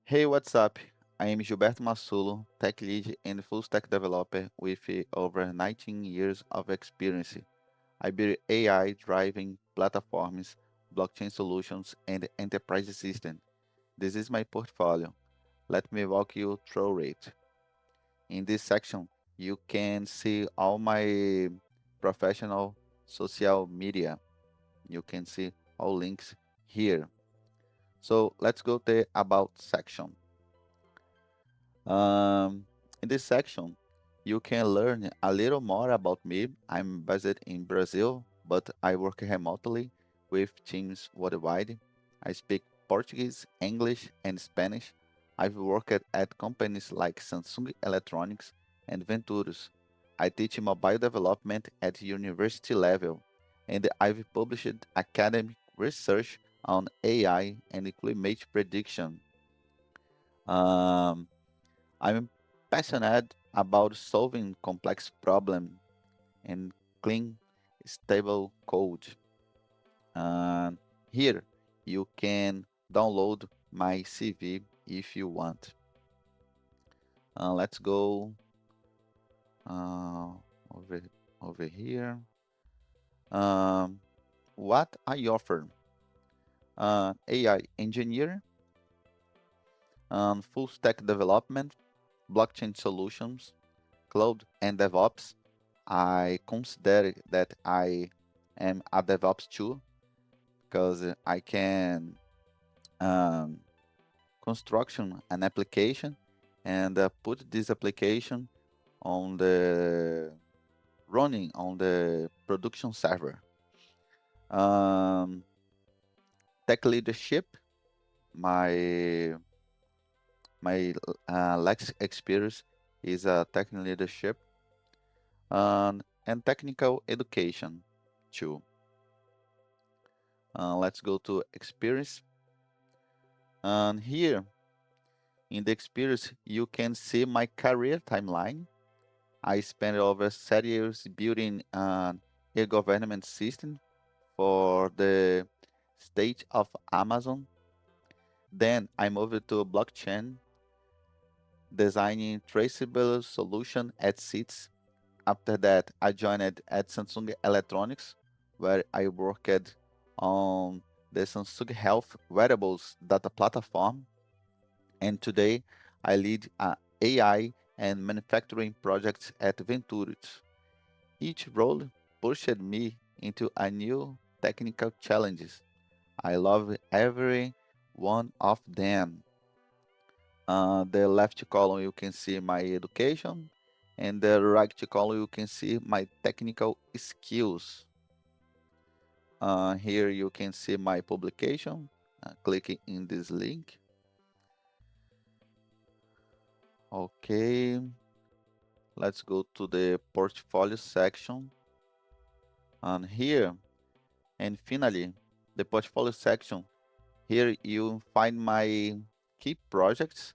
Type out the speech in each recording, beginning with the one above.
Hey, what's up? I am Gilberto Massulo, tech lead and full stack developer with over 19 years of experience. I build AI driving platforms, blockchain solutions, and enterprise systems. This is my portfolio. Let me walk you through it. In this section, you can see all my professional social media. You can see all links here. So let's go to the About section. Um, in this section, you can learn a little more about me. I'm based in Brazil, but I work remotely with teams worldwide. I speak Portuguese, English, and Spanish. I've worked at companies like Samsung Electronics and Venturus. I teach mobile development at university level, and I've published academic research on AI and climate prediction. Um, I'm passionate about solving complex problems and clean, stable code. And here you can download my CV if you want. Let's go uh, over over here. Um, what I offer: AI engineer, full stack development, blockchain solutions, cloud and DevOps. I consider that I am a DevOps too because I can um, construction an application and put this application on the running on the production server. Um, Tech leadership, my my last experience is a tech leadership and technical education too. Let's go to experience. And here in the experience, you can see my career timeline. I spent over 7 years building an e-government system for the state of Amazon. Then I moved to blockchain, designing traceable solution at seats. After that, I joined at Samsung Electronics, where I worked on the Samsung Health Wearables data platform. And today I lead AI and manufacturing projects at Venturus. Each role pushed me into a new technical challenges. I love every one of them. The left column you can see my education, and the right column you can see my technical skills. Here you can see my publication. Clicking in this link. Okay, let's go to the portfolio section. And here, and finally, the portfolio section. Here you find my key projects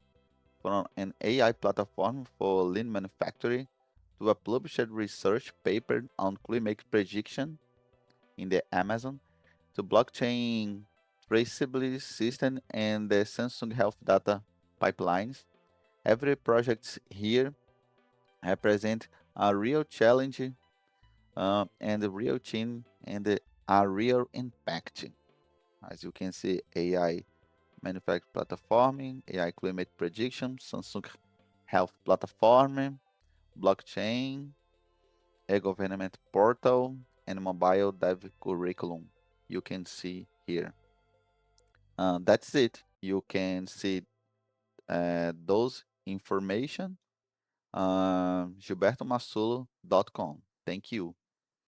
from an AI platform for lean manufacturing to a published research paper on climate prediction in the Amazon to blockchain traceability system and the Samsung Health data pipelines. Every project here represent a real challenge and a real team and a real impact. As you can see, AI manufacturing platform, AI climate prediction, Samsung Health platform, blockchain, e-government portal, and mobile dev curriculum. You can see here. That's it. You can see those information gilbertomassulo.com. Thank you.